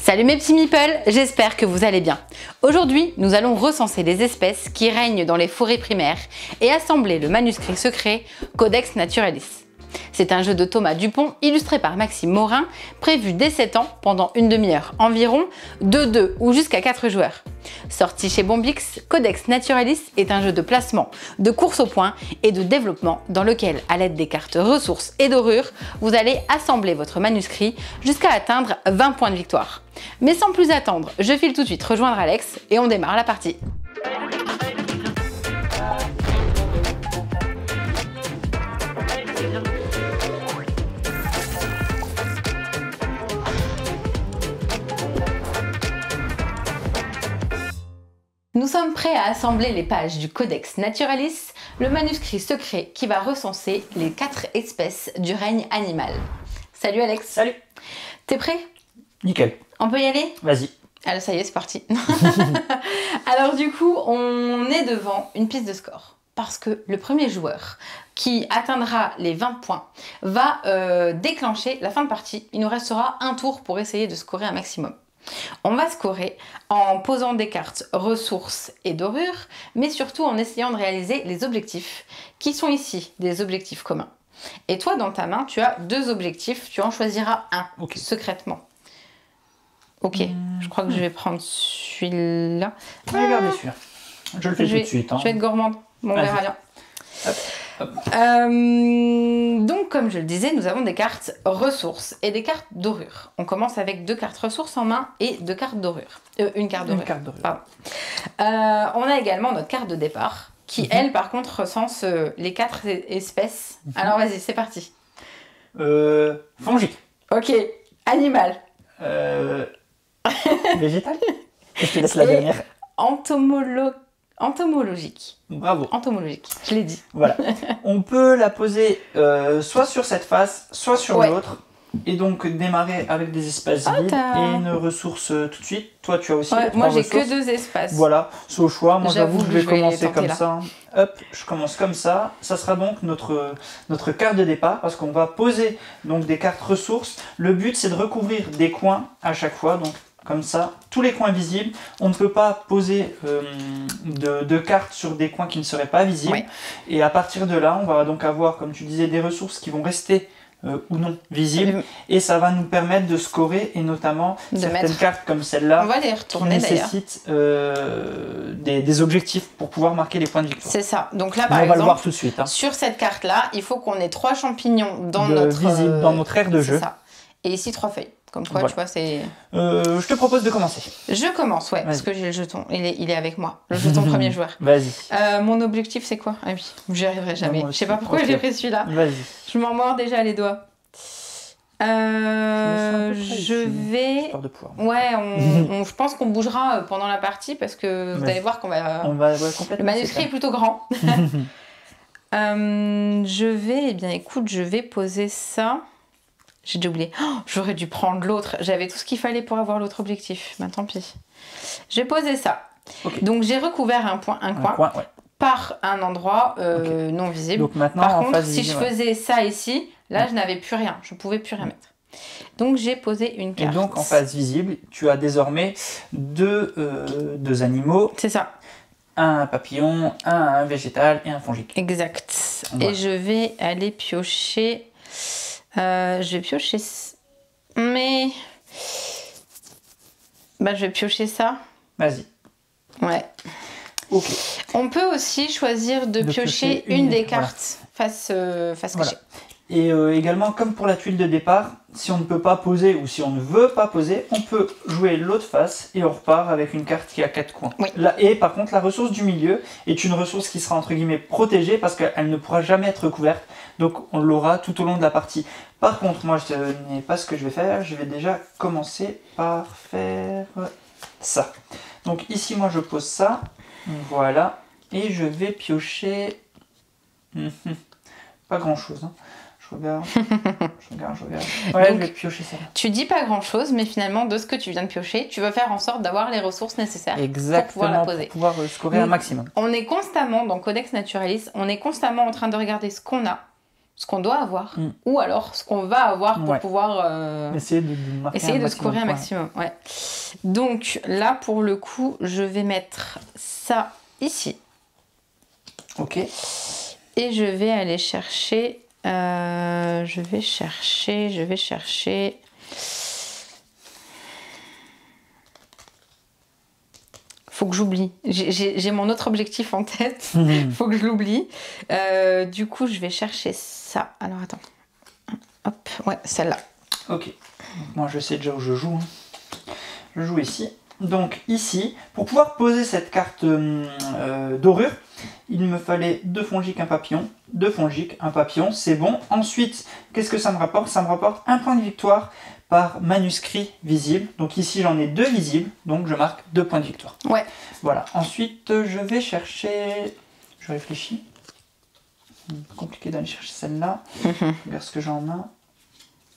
Salut mes petits meeples, j'espère que vous allez bien. Aujourd'hui, nous allons recenser les espèces qui règnent dans les forêts primaires et assembler le manuscrit secret Codex Naturalis. C'est un jeu de Thomas Dupont illustré par Maxime Morin, prévu dès 7 ans pendant une demi-heure environ, de 2 ou jusqu'à 4 joueurs. Sorti chez Bombix, Codex Naturalis est un jeu de placement, de course au point et de développement dans lequel, à l'aide des cartes ressources et dorures, vous allez assembler votre manuscrit jusqu'à atteindre 20 points de victoire. Mais sans plus attendre, je file tout de suite rejoindre Alex et on démarre la partie. Nous sommes prêts à assembler les pages du Codex Naturalis, le manuscrit secret qui va recenser les 4 espèces du règne animal. Salut Alex. Salut. T'es prêt? Nickel. On peut y aller? Vas-y. Alors ça y est, c'est parti. Alors du coup, on est devant une piste de score. Parce que le premier joueur qui atteindra les 20 points va déclencher la fin de partie. Il nous restera un tour pour essayer de scorer un maximum. On va scorer en posant des cartes ressources et dorures, mais surtout en essayant de réaliser les objectifs, qui sont ici des objectifs communs. Et toi, dans ta main, tu as 2 objectifs, tu en choisiras un, secrètement. Ok, je crois que je vais prendre celui-là. Regardez celui-là. Je le fais tout de suite. Hein. Je vais être gourmande, bon, on verra bien. Hop, hop. Donc comme je le disais, nous avons des cartes ressources et des cartes dorures. On commence avec 2 cartes ressources en main et 2 cartes dorures. Une carte dorure. Pardon. On a également notre carte de départ qui, elle, par contre, recense les 4 espèces. Alors vas-y, c'est parti. Fongique. Ok. Animal. Végétal. Je te laisse la dernière. Entomologique. Bravo. Entomologique, je l'ai dit. Voilà. On peut la poser soit sur cette face, soit sur l'autre. Et donc démarrer avec des espaces vides et une ressource tout de suite. Toi, tu as aussi moi, j'ai que 2 espaces. Voilà, c'est au choix. Moi, j'avoue que je vais commencer comme là. ça. Hop, je commence comme ça. Ça sera donc notre carte de départ parce qu'on va poser donc des cartes ressources. Le but, c'est de recouvrir des coins à chaque fois. Donc, comme ça, tous les coins visibles. On ne peut pas poser de cartes sur des coins qui ne seraient pas visibles. Ouais. Et à partir de là, on va donc avoir, comme tu disais, des ressources qui vont rester ou non visibles. Et ça va nous permettre de scorer, et notamment certaines cartes comme celle-là. On va les retourner d'ailleurs. Nécessitent des objectifs pour pouvoir marquer les points de victoire. C'est ça. Donc là, par exemple, on va exemple, le voir tout de suite. Hein. Sur cette carte-là, il faut qu'on ait 3 champignons dans notre aire de jeu. Ça. Et ici 3 feuilles. Comme quoi, tu vois, c'est... je te propose de commencer. Je commence, ouais, parce que j'ai le jeton. Il est avec moi, le jeton premier joueur. Vas-y. Mon objectif, c'est quoi? Ah oui, j'y arriverai jamais. Je sais pas pourquoi j'ai pris celui-là. Vas-y. Je m'en mords déjà les doigts. Je vais... Ouais, je pense qu'on bougera pendant la partie parce que vous allez voir qu'on va... Le manuscrit est plutôt grand. Je vais... Eh bien, écoute, je vais poser ça... J'ai déjà oublié. Oh, j'aurais dû prendre l'autre. J'avais tout ce qu'il fallait pour avoir l'autre objectif. Ben, tant pis. J'ai posé ça. Okay. Donc, j'ai recouvert un coin par un endroit non visible. Donc, maintenant, par contre, si je faisais ça ici, là, je n'avais plus rien. Je ne pouvais plus rien mettre. Donc, j'ai posé une carte. Et donc, en face visible, tu as désormais deux animaux. C'est ça. Un papillon, un végétal et un fongique. Exact. Voilà. Et je vais aller piocher... je vais piocher... Mais... Bah, je vais piocher ça. Vas-y. Ouais. Ok. On peut aussi choisir de piocher une des cartes face cachée. Et également, comme pour la tuile de départ, si on ne peut pas poser ou si on ne veut pas poser, on peut jouer l'autre face et on repart avec une carte qui a 4 coins. Oui. Là, et par contre, la ressource du milieu est une ressource qui sera entre guillemets protégée parce qu'elle ne pourra jamais être recouverte. Donc on l'aura tout au long de la partie. Par contre, moi je ne sais pas ce que je vais faire. Je vais déjà commencer par faire ça. Donc ici, moi je pose ça. Voilà. Et je vais piocher... Pas grand chose. Hein. Je regarde. Ouais, donc, je vais piocher ça. Tu dis pas grand chose, mais finalement, de ce que tu viens de piocher, tu veux faire en sorte d'avoir les ressources nécessaires pour pouvoir la poser. Pour pouvoir scorer un maximum. On est constamment, dans Codex Naturalis, on est constamment en train de regarder ce qu'on a ce qu'on doit avoir, ou alors ce qu'on va avoir pour pouvoir essayer de scorer un maximum. Ouais. Donc là, pour le coup, je vais mettre ça ici. Ok. Et je vais aller chercher... je vais chercher... Faut que j'oublie. J'ai mon autre objectif en tête. Faut que je l'oublie. Du coup, je vais chercher ça. Alors, attends. Hop, ouais, celle-là. Ok. Donc, moi, je sais déjà où je joue. Je joue ici. Donc, ici, pour pouvoir poser cette carte dorure, il me fallait 2 fongiques, un papillon. 2 fongiques, un papillon, c'est bon. Ensuite, qu'est-ce que ça me rapporte? Ça me rapporte un point de victoire par manuscrit visible. Donc ici, j'en ai 2 visibles, donc je marque 2 points de victoire. Ouais. Voilà. Ensuite, je vais chercher... Je réfléchis. C'est compliqué d'aller chercher celle-là. Regarde ce que j'en ai.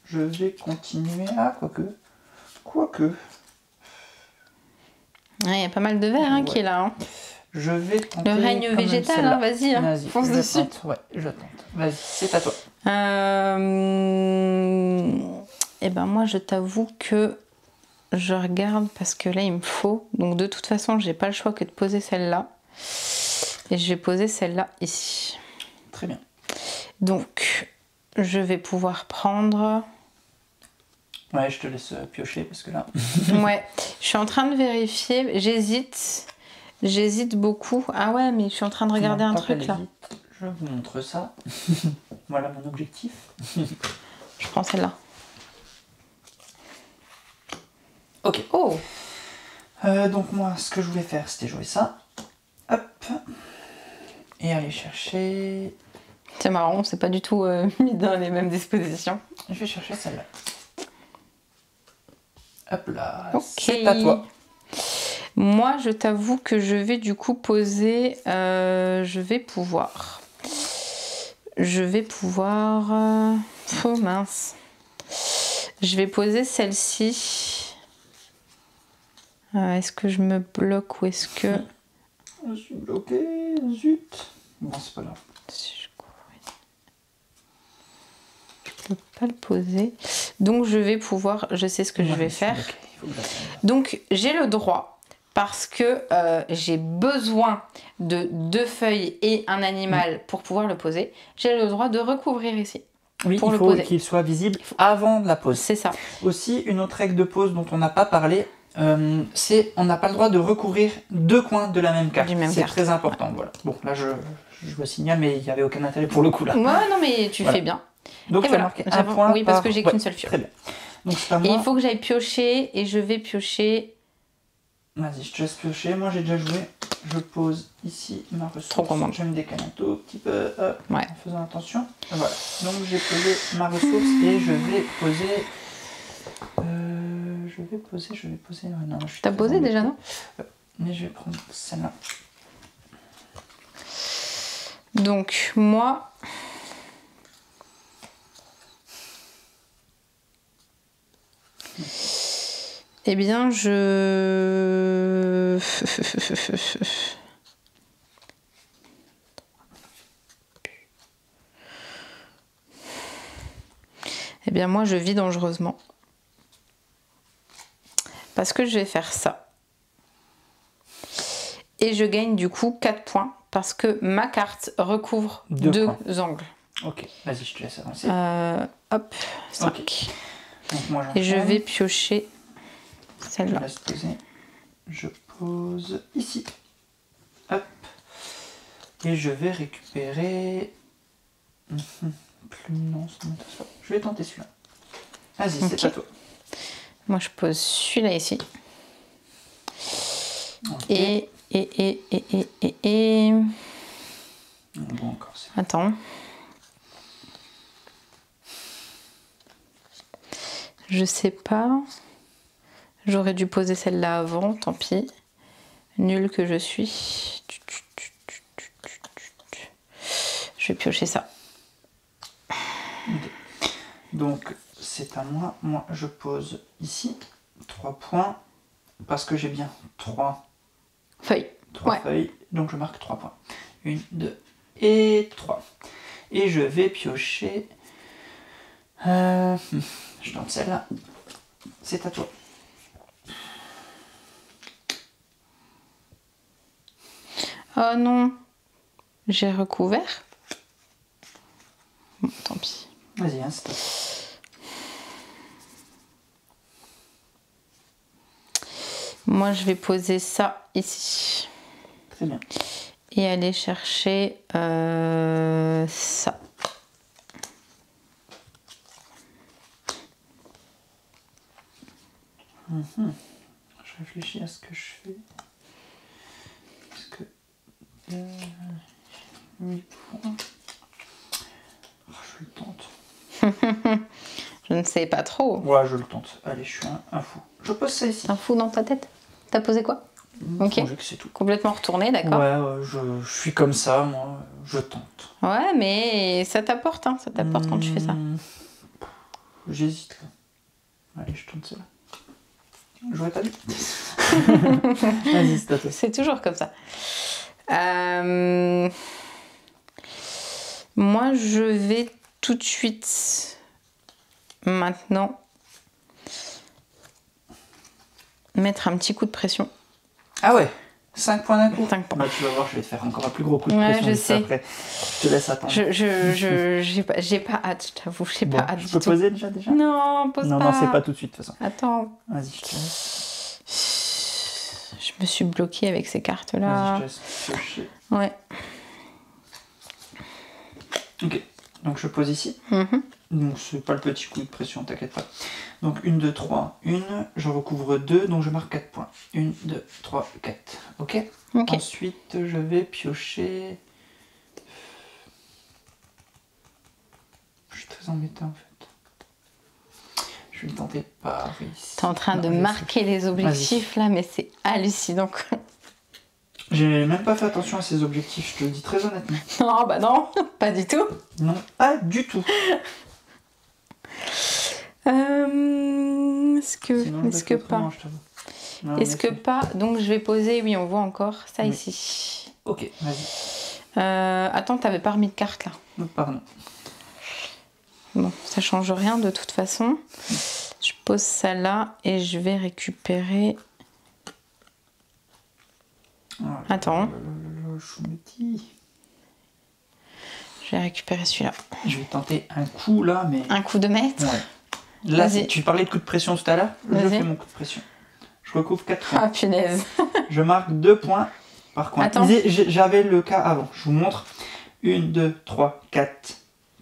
Je vais continuer... Ah, quoique... Il y a pas mal de verre hein, qui est là. Hein. Je vais tenter... Le règne végétal, hein, vas-y, hein, fonce dessus. Ouais, je tente. Vas-y, c'est à toi. Et ben moi, je t'avoue que je regarde parce que là, il me faut. Donc de toute façon, j'ai pas le choix que de poser celle-là. Et je vais poser celle-là ici. Très bien. Donc, je vais pouvoir prendre... Ouais, je te laisse piocher parce que là... Ouais, je suis en train de vérifier. J'hésite beaucoup. Ah ouais, mais je suis en train de regarder un truc là. Je vous montre ça. Voilà mon objectif. Je prends celle-là. Ok. Oh. Donc moi, ce que je voulais faire, c'était jouer ça. Hop. Et aller chercher... C'est marrant, c'est pas du tout mis dans les mêmes dispositions. Je vais chercher celle-là. Hop là. Ok. C'est à toi. Moi, je t'avoue que je vais du coup poser... je vais pouvoir... Oh mince. Je vais poser celle-ci. Est-ce que je me bloque ou est-ce que... Je suis bloqué, zut. Bon, c'est pas grave. Je peux pas le poser. Donc je vais pouvoir... Je sais ce que je vais faire. Donc j'ai le droit, parce que j'ai besoin de 2 feuilles et un animal pour pouvoir le poser, j'ai le droit de recouvrir ici. Oui, pour il le faut poser. qu'il soit visible avant de la pose. C'est ça. Aussi, une autre règle de pose dont on n'a pas parlé, c'est on n'a pas le droit de recouvrir 2 coins de la même carte. C'est très important. Ouais. Voilà. Bon, là je le signale, mais il n'y avait aucun intérêt pour le coup là. Ouais, non, mais tu fais bien. Donc tu as marqué un point. Oui, parce que j'ai qu'une seule fiole. Très bien. Donc c'est à moi. Et il faut que j'aille piocher, et je vais piocher. Vas-y, je te laisse piocher. Moi j'ai déjà joué. Je pose ici ma ressource. Trop gourmand. Je me décale un tout petit peu Ouais. en faisant attention. Voilà. Donc j'ai posé ma ressource et je vais poser. Non, T'as posé déjà, non? Mais je vais prendre celle-là. Donc moi. Eh bien, Eh bien, moi, je vis dangereusement. Parce que je vais faire ça. Et je gagne du coup 4 points. Parce que ma carte recouvre 2 angles. Ok, vas-y, je te laisse avancer. Hop, 5. Okay. Donc moi, et je vais piocher celle-là. Je laisse poser. Je pose ici. Hop. Et je vais récupérer... Non, ça m'intéresse pas. Je vais tenter celui-là. Vas-y, c'est à toi. Moi, je pose celui-là ici. Okay. Bon, encore, attends. Je sais pas. J'aurais dû poser celle-là avant, tant pis. Nulle que je suis. Je vais piocher ça. Okay. Donc, c'est à moi. Moi, je pose ici 3 points. Parce que j'ai bien 3 feuilles. 3 feuilles. Donc, je marque 3 points. 1, 2 et 3. Et je vais piocher... je tente celle-là. C'est à toi. Oh non, j'ai recouvert. Bon, tant pis. Vas-y, hein, c'est toi. Moi, je vais poser ça ici. Très bien. Et aller chercher ça. Je réfléchis à ce que je fais. Parce que... 8 points. Oh, je le tente. Je ne sais pas trop. Ouais, je le tente. Allez, je suis un fou. Je pose ça ici. Un fou dans ta tête? T'as posé quoi? Ok. Que c'est tout. Complètement retourné, d'accord. Ouais, je suis comme ça, moi. Je tente. Ouais, mais ça t'apporte, hein. Ça t'apporte quand tu fais ça. J'hésite là. Allez, je tente ça. J'aurais pas dû. Vas-y, c'est à toi. C'est toujours comme ça. Moi, je vais tout de suite, maintenant, mettre un petit coup de pression. Ah ouais, 5 points d'un coup. 5 points. Bah, tu vas voir, je vais te faire encore un plus gros coup de Ouais, pression. je juste sais. Après. Je te laisse attendre. J'ai pas hâte, je t'avoue, j'ai Bon, pas hâte je du peux tout. poser déjà? Non, pose Non, pas. non, c'est pas tout de suite de toute façon. Attends. Vas-y, je te laisse. Je me suis bloquée avec ces Vas-y, cartes-là. je te laisse piocher. Ouais. Ok, donc je pose ici. Mhm. Donc c'est pas le petit coup de pression, t'inquiète pas. Donc 1, 2, 3, 1, je recouvre 2, donc je marque 4 points. 1, 2, 3, 4. Ok. Ok. Ensuite, je vais piocher. Je suis très embêté en fait. Je vais le tenter par ici. T'es en train Non, de je sais. marquer les objectifs là, mais c'est hallucinant. J'ai même pas fait attention à ces objectifs, je te le dis très honnêtement. Non, bah non, pas du tout. Non, pas du tout. Est-ce que, Sinon, je est-ce vais que faire pas, autrement, je t'avoue. Non, en est-ce que effet. pas. Donc je vais poser, oui, on voit encore ça Oui. ici. Ok, vas-y. Attends, t'avais pas remis de carte là. Oh, pardon. Bon, ça change rien de toute façon. Je pose ça là et je vais récupérer. Oh, Attends. Choumetti. Je vais récupérer celui-là. Je vais tenter un coup là, mais. Un coup de maître. Ouais. Là, Vas-y. tu parlais de coup de pression tout à l'heure. Je Vas-y. fais mon coup de pression. Je recouvre 4 points. Ah punaise. Je marque 2 points par coin. Attends. J'avais le cas avant. Je vous montre. 1, 2, 3, 4.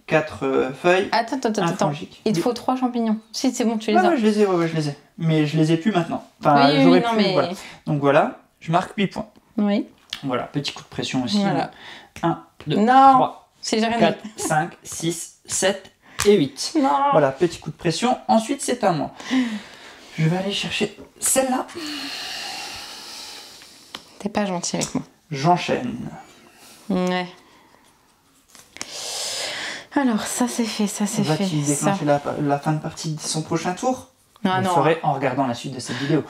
4 feuilles. Attends. Un fongique. Il te faut 3 champignons. Si c'est bon, tu les Ouais, as. ouais, je les ai, ouais, je les ai. Mais je les ai plus maintenant. Enfin, Oui, j'aurais non, pu, mais. voilà. Donc voilà, je marque 8 points. Oui. Voilà, petit coup de pression aussi. Voilà. 1, 2, Non. 3, Si j'ai rien 4, 5, 6, 7 et 8. dit. Non. Voilà, petit coup de pression. Ensuite, c'est à moi. Je vais aller chercher celle-là. T'es pas gentil avec moi. J'enchaîne. Ouais. Alors, ça c'est fait, ça c'est fait. Va-t-il Ça. déclencher la fin de partie de son prochain tour? Ah Vous le non. ferez en regardant la suite de cette vidéo.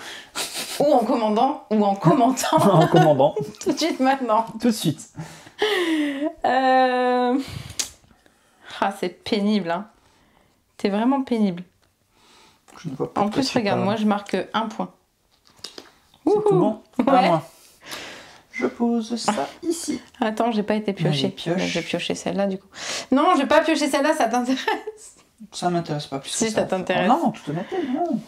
Ou en commandant, ou en commentant. En commandant. Tout de suite maintenant. Tout de suite. Ah, c'est pénible, hein. T'es vraiment pénible. Je ne vois pas En de plus, quoi tu regarde, parles. moi je marque 1 point. C'est tout bon. À Ouais. moi. Je pose ça ici. Attends, j'ai pas été piochée. Allez, pioche. J'ai pioché celle-là du coup. Non, j'ai pas pioché celle-là, ça t'intéresse? Ça m'intéresse pas plus Si, que ça t'intéresse. Oh non, tout honnêteté, non.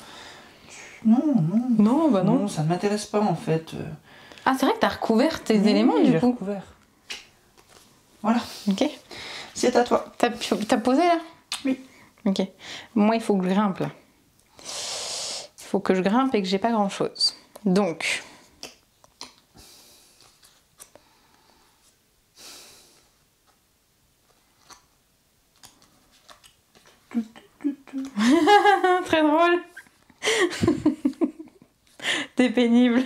Non, non. Non, bah non. ça ne m'intéresse pas en fait. Ah, c'est vrai que t'as recouvert tes Oui, éléments j'ai du coup. recouvert. Voilà, Ok. c'est à toi. T'as posé là? Oui. Ok. Moi, il faut que je grimpe là. Il faut que je grimpe et que j'ai pas grand chose. Donc. Très drôle. T'es pénible.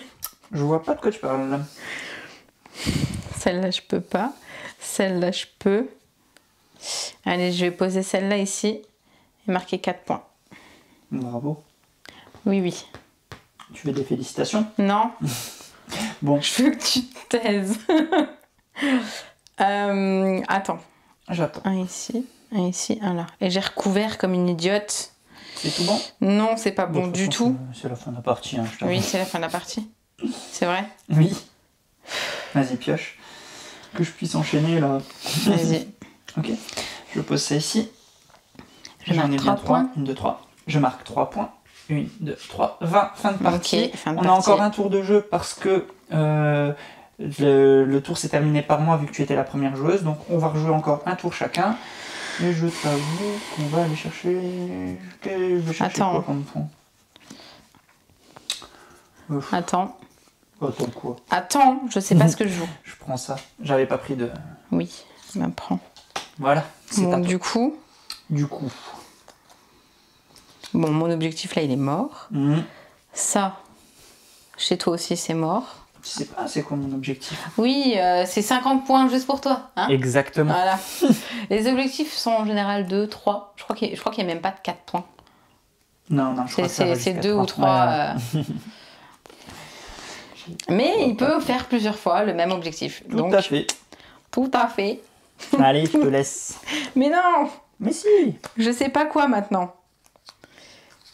Je vois pas de quoi tu parles là. Celle-là, je peux pas. Celle-là, je peux. Allez, je vais poser celle-là ici et marquer 4 points. Bravo. Oui, oui. Tu veux des félicitations? Non, Bon, je veux que tu te taises. Attends. J'attends. Un ici, un là. Et j'ai recouvert comme une idiote. C'est tout bon? Non, c'est pas bon du tout. C'est la fin de la partie, hein, je t'avoue. Oui, c'est la fin de la partie. C'est vrai? Oui. Vas-y, pioche. Que je puisse enchaîner là. Vas-y. Ok. Je pose ça ici. Je J'en marque ai 3 bien 3. points. 1, 2, 3. Je marque 3 points. 1, 2, 3. 20. Fin de partie. Ok, fin de On a partie. encore un tour de jeu parce que le tour s'est terminé par moi vu que tu étais la première joueuse. Donc on va rejouer encore un tour chacun. Et je t'avoue qu'on va aller chercher. Je vais chercher Attends. quoi comme fond? Attends. Attends quoi? Attends, je sais pas ce que je joue. Je prends ça. J'avais pas pris de. Oui, bah prends. Voilà. C'est Bon, à toi. du coup, bon, mon objectif là, il est mort. Ça, chez toi aussi, c'est mort. Tu sais pas, c'est quoi mon objectif? Oui, c'est 50 points juste pour toi. Hein, Exactement. voilà. Les objectifs sont en général 2, 3. Je crois qu'il n'y a même pas de 4 points. Non, je crois que ça va C'est jusqu'à 2 ou 3. 3. Mais il peut faire plusieurs fois le même objectif. Tout à fait. Tout à fait. Allez, je te laisse. Mais non, Mais si. je sais pas quoi maintenant.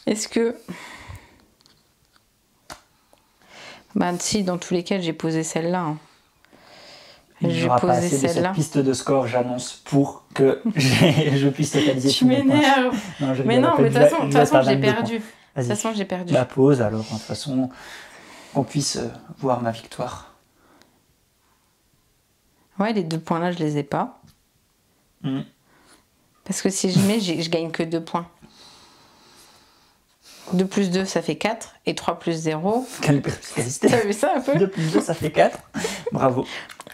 Est-ce que... Bah si, dans tous les cas, j'ai posé celle-là. Hein. Il n'y Je vais aura pas poser assez de celle-là. cette piste de score, j'annonce, pour que je puisse totaliser Tu tous mes points. m'énerves. Non, je Mais rigole, non, après, mais de je toute vais- façon, je vais pas j'ai 22 perdu. points. De toute Vas-y. façon, j'ai perdu. Bah pause alors, de toute façon, qu'on puisse voir ma victoire. Ouais, les 2 points là, je les ai pas. Mhm. Parce que si je mets, je gagne que 2 points. 2 plus 2, ça fait 4. Et 3 plus 0. Quelle perspicacité. T'as vu ça un peu? 2 plus 2, ça fait 4. Bravo.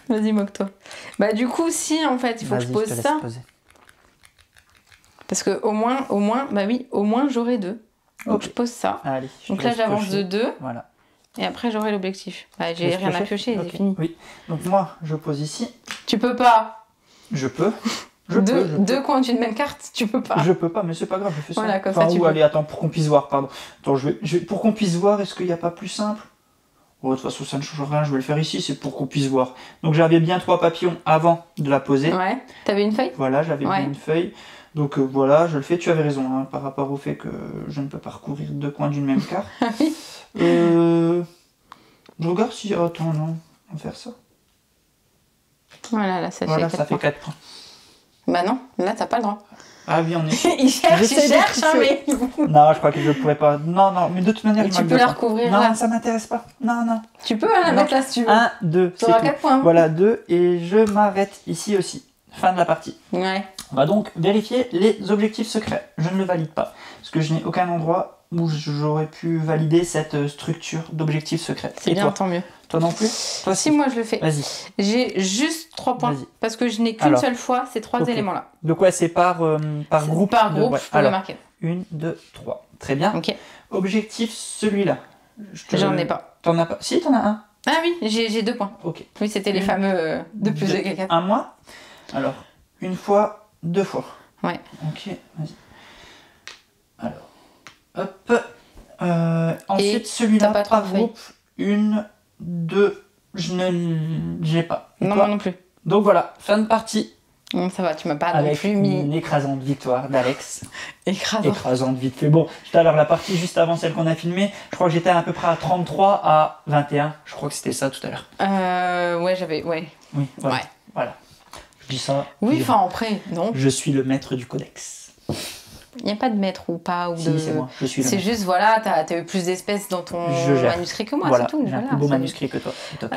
Vas-y, moque-toi. Bah du coup, si, en fait, il faut que je Vas-y, pose te laisse ça. poser. Parce que au moins, bah oui, au moins j'aurai 2. Donc Ok. je pose ça. Allez, je Donc te là, laisse j'avance piocher. de 2. Voilà. Et après, j'aurai l'objectif. Bah, Tu j'ai laisses rien à piocher, Ok. c'est fini. Oui. Donc moi, je pose ici. Tu peux pas. Je peux. Je peux. Deux coins d'une même carte, tu peux pas. Je peux pas, mais c'est pas grave, je fais ça. Voilà, comme enfin, ça, tu ou peux. allez, attends, pour qu'on puisse voir, pardon. Attends, pour qu'on puisse voir, est-ce qu'il n'y a pas plus simple? Oh, de toute façon, ça ne change rien, je vais le faire ici, c'est pour qu'on puisse voir. Donc j'avais bien 3 papillons avant de la poser. Ouais. T'avais une feuille? Voilà, j'avais Ouais. bien une feuille. Donc voilà, je le fais, tu avais raison, hein, par rapport au fait que je ne peux pas recouvrir 2 coins d'une même carte. Oui. Je regarde si... Attends, non, on va faire ça. Voilà, là, ça Voilà, fait 4 ça fait points. 4 points. Bah non, là, t'as pas le droit. Ah oui, on est... il cherche, J'essaie de hein, mais... Non, je crois que je pourrais pas. Non, mais de toute manière, Mais je tu marque peux 2 la points. recouvrir Non, là. ça m'intéresse pas. Non. Tu peux la Non. mettre là si tu veux. 1, 2, c'est T'auras tout. 4 points. Voilà, 2, et je m'arrête ici aussi. Fin de la partie. Ouais. On va donc vérifier les objectifs secrets. Je ne le valide pas, parce que je n'ai aucun endroit où j'aurais pu valider cette structure d'objectifs secrets. C'est Et bien, toi? tant mieux. Toi non plus? Toi Si, moi, je le fais. Vas-y. J'ai juste 3 points. Vas-y. Parce que je n'ai qu'une Alors. seule fois ces 3 Ok. éléments-là. Donc ouais, c'est par groupe. Par groupe, ouais. je peux le Alors, marquer. 1, 2, 3. Très bien. Ok. Objectif, celui-là. J'en ai pas. T'en as pas? Si, t'en as un. Ah oui, j'ai 2 points. Ok. Oui, c'était les fameux 2 plus 2 égale 4. Un mois. Alors, une fois, 2 fois. Ouais. Ok, vas-y. Alors, hop. Ensuite, celui-là, t'as pas par 3 feuilles. groupe. 1, 2, j'ai pas. Et Non, toi? moi non plus. Donc voilà, fin de partie. Ça va, tu m'as pas non Avec plus mis une écrasante victoire d'Alex. écrasant. Écrasante vite fait. Bon, tout à l'heure, la partie juste avant celle qu'on a filmée, je crois que j'étais à peu près à 33 à 21. Je crois que c'était ça tout à l'heure. Ouais, j'avais. Ouais. Oui, voilà. Ouais. Voilà. Je dis ça. Oui, je- enfin, après, non. Je suis le maître du codex. Il n'y a pas de maître ou pas. Ou Si, de... c'est moi. Je suis le C'est maître. juste, voilà, t'as eu plus d'espèces dans ton Je gère. manuscrit que moi, Voilà, c'est tout. j'ai un Voilà, plus beau c'est- manuscrit que toi. C'est top.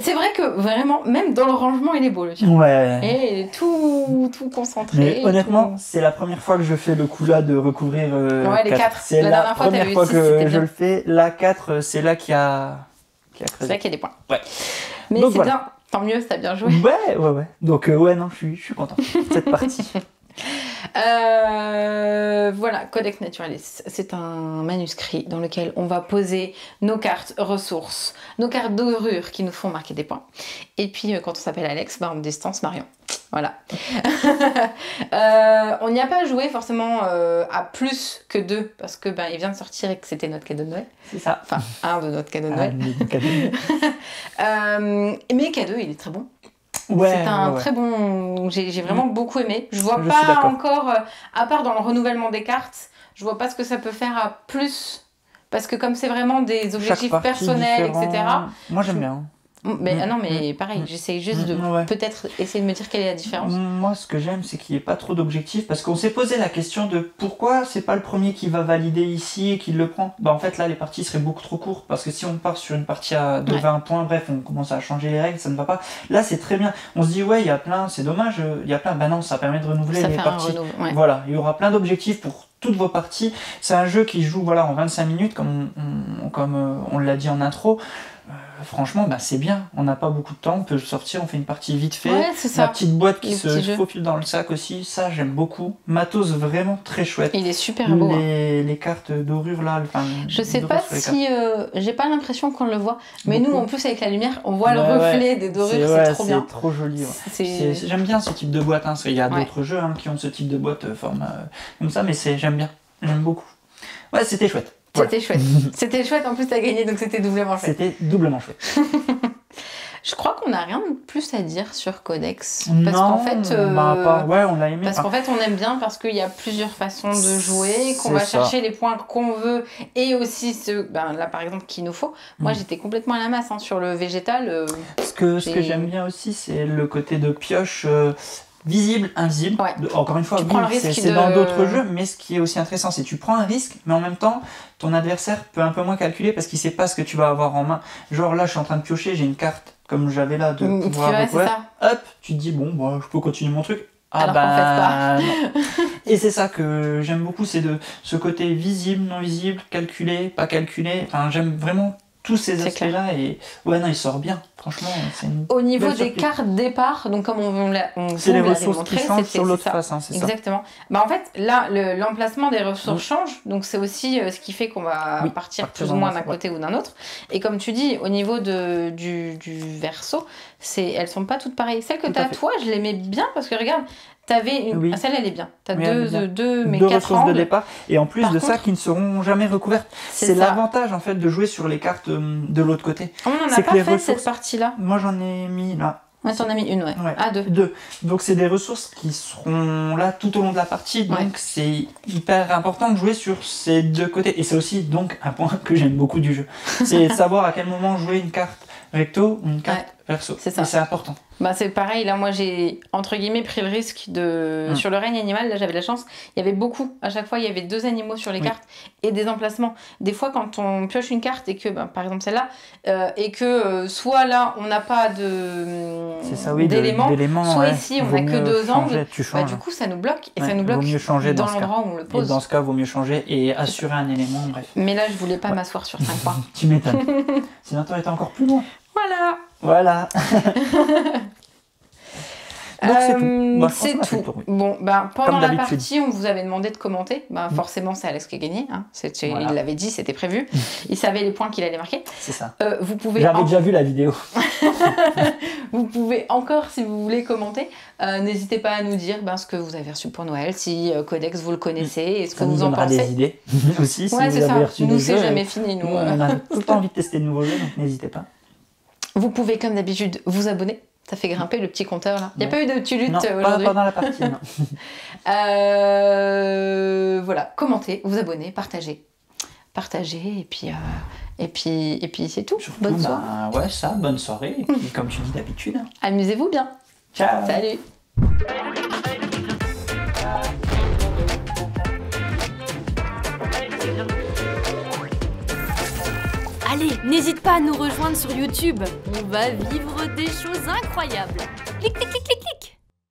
C'est vrai que vraiment, même dans le rangement, il est beau le tien. Ouais. Et il est tout concentré. Mais honnêtement, tout- c'est la première fois que je fais le coup là de recouvrir Ouais, les 4. C'est La la dernière fois, première t'avais fois eu six, que c'était je bien. le fais. La 4, c'est là qui a C'est creusé. vrai qu'il y a des points. Ouais. Mais Donc c'est voilà. bien, tant mieux, t'as bien joué. Ouais. Donc ouais, non, je suis content de cette partie. Voilà, Codex Naturalis, c'est un manuscrit dans lequel on va poser nos cartes ressources, nos cartes dorures qui nous font marquer des points. Et puis quand on s'appelle Alex, on distance Marion. Voilà. On n'y a pas joué forcément à plus que 2 parce que il vient de sortir et que c'était notre cadeau de Noël. C'est ça. Enfin, un de notre cadeau de Ah, Noël. mais cadeau. Mais K2, il est très bon. Ouais, C'est un ouais. très bon... J'ai vraiment beaucoup aimé. Je vois Je suis pas d'accord. encore, à part dans le renouvellement des cartes, je vois pas ce que ça peut faire à plus. Parce que comme c'est vraiment des Chaque objectifs partie personnels, différent. etc. Moi, j'aime bien. Mais, ah non, mais pareil, j'essaye juste de Ouais. peut-être essayer de me dire quelle est la différence. Moi, ce que j'aime, c'est qu'il n'y ait pas trop d'objectifs, parce qu'on s'est posé la question de pourquoi c'est pas le premier qui va valider ici et qui le prend. Bah en fait là, les parties seraient beaucoup trop courtes, parce que si on part sur une partie de Ouais. 20 points, bref, on commence à changer les règles, ça ne va pas. Là, c'est très bien. On se dit ouais, il y a plein, c'est dommage, il y a plein. Bah non, ça permet de renouveler Ça les fait un parties. renouveau, ouais. Voilà, il y aura plein d'objectifs pour toutes vos parties. C'est un jeu qui joue voilà en 25 minutes, comme on l'a dit en intro. Franchement, bah, c'est bien. On n'a pas beaucoup de temps. On peut sortir, on fait une partie vite fait. Ouais, c'est ça. La petite boîte qui Les se petits jeux. faufile dans le sac aussi. Ça, j'aime beaucoup. Matos vraiment très chouette. Il est super beau. Hein. Les cartes dorure là. Enfin, Je sais dorure pas sur les cartes. si. J'ai pas l'impression qu'on le voit. Mais Beaucoup. nous, en plus, avec la lumière, on voit le Ouais, reflet des dorures. ouais, C'est trop bien. C'est trop joli. Ouais. C'est- J'aime bien ce type de boîte. Hein, parce qu'il y a Ouais. d'autres jeux qui ont ce type de boîte format comme ça. Mais j'aime bien. J'aime beaucoup. Ouais, c'était chouette. Voilà. C'était chouette. C'était chouette, en plus, t'as gagné, donc c'était doublement chouette. C'était doublement chouette. Je crois qu'on n'a rien de plus à dire sur Codex. Parce Non, qu'en fait, ouais, on l'a aimé. parce qu'en fait, on aime bien parce qu'il y a plusieurs façons de jouer, qu'on C'est va ça. chercher les points qu'on veut et aussi ceux, là par exemple, qu'il nous faut. Moi, j'étais complètement à la masse sur le végétal. Ce que j'aime bien aussi, c'est le côté de pioche visible, invisible. Ouais. Encore une fois, Tu prends le oui, risque c'est de- dans d'autres jeux, mais ce qui est aussi intéressant, c'est que tu prends un risque, mais en même temps, ton adversaire peut un peu moins calculer parce qu'il sait pas ce que tu vas avoir en main. Genre là, je suis en train de piocher, j'ai une carte comme j'avais là de pouvoir Ouais, c'est recouvrir. ça. Hop, tu te dis bon, bah, je peux continuer mon truc. Ah Alors qu'en non. Et c'est ça que j'aime beaucoup, c'est de ce côté visible, non visible, calculé, pas calculé. Enfin, j'aime vraiment tous ces C'est aspects-là et ouais, non, il sort bien. Franchement, c'est une Au niveau belle des surprise. cartes départ, donc comme on C'est les vous l'avait ressources montré, qui changent c'est sur l'autre ça. face, hein, c'est ça. Exactement. Bah en fait, là, l'emplacement des ressources change, donc c'est aussi ce qui fait qu'on va Oui, partir partir plus ou dans moins un- d'un côté ou d'un autre. Et comme tu dis, au niveau du verso, elles sont pas toutes pareilles. Celle que Tout tu à as, fait. toi, je l'aimais bien parce que regarde, t'avais une. Oui. Ah, celle-là, elle est bien. T'as Oui, elle est bien. deux, mais Deux 4 ressources de angles. départ et en plus Par de ça contre- qui ne seront jamais recouvertes. C'est C'est ça. l'avantage en fait de jouer sur les cartes de l'autre côté. On n'en a c'est que pas les fait ressources- cette partie-là. Moi j'en ai mis là. Ouais, t'en as mis une, ouais. Ouais. Ah, deux. Deux. Donc c'est des ressources qui seront là tout au long de la partie. Donc Ouais. c'est hyper important de jouer sur ces deux côtés. Et c'est aussi donc un point que j'aime beaucoup du jeu. C'est de savoir à quel moment jouer une carte recto ou une carte verso. c'est ça. Et c'est important. Bah c'est pareil, là moi j'ai entre guillemets pris le risque de... Sur le règne animal, là j'avais de la chance, il y avait beaucoup, à chaque fois il y avait 2 animaux sur les Oui. cartes et des emplacements. Des fois quand on pioche une carte et que, par exemple celle-là, et que soit là on n'a pas C'est ça, oui, d'éléments, soit ouais. ici on Vaut n'a que mieux 2 angles, changer, tu bah, changes. du coup ça nous bloque et Ouais, ça nous bloque vaut mieux changer dans dans ce cas. l'endroit où on le Et pose. dans ce cas, vaut mieux changer et assurer un élément, bref. Mais là je voulais pas m'asseoir sur 5 points. Tu m'étonnes. Sinon, t'aurais été encore plus loin. Voilà. Voilà. Donc c'est tout. Bah, je pense C'est qu'on a fait tout. le tour, oui. Bon, ben, pendant Comme la d'habitude. partie, on vous avait demandé de commenter. Ben, forcément, c'est Alex qui a gagné. Hein. Voilà. Il l'avait dit, c'était prévu. Il savait les points qu'il allait marquer. C'est ça. Vous pouvez J'avais déjà vu la vidéo. vous pouvez encore, si vous voulez, commenter. N'hésitez pas à nous dire ce que vous avez reçu pour Noël, si Codex vous le connaissez, et ce que Ça nous vous en donnera pensez. des idées aussi. Si Ouais, vous c'est ça. avez reçu Nous, des c'est jeux, jamais fini. Nous, nous, on a tout le temps envie de tester de nouveaux jeux, donc n'hésitez pas. Vous pouvez, comme d'habitude, vous abonner. Ça fait grimper le petit compteur là. Il n'y a Ouais. pas eu de tulute Non, aujourd'hui. pas dans la partie. Non. Voilà, commentez, vous abonnez, partagez. Partagez et puis c'est tout. Surtout, Bonne soirée. ouais, ça, bonne soirée. Et puis, comme tu dis d'habitude. Amusez-vous bien. Ciao. Salut. Allez, n'hésite pas à nous rejoindre sur YouTube. On va vivre des choses incroyables. Clic, clic, clic, clic, clic.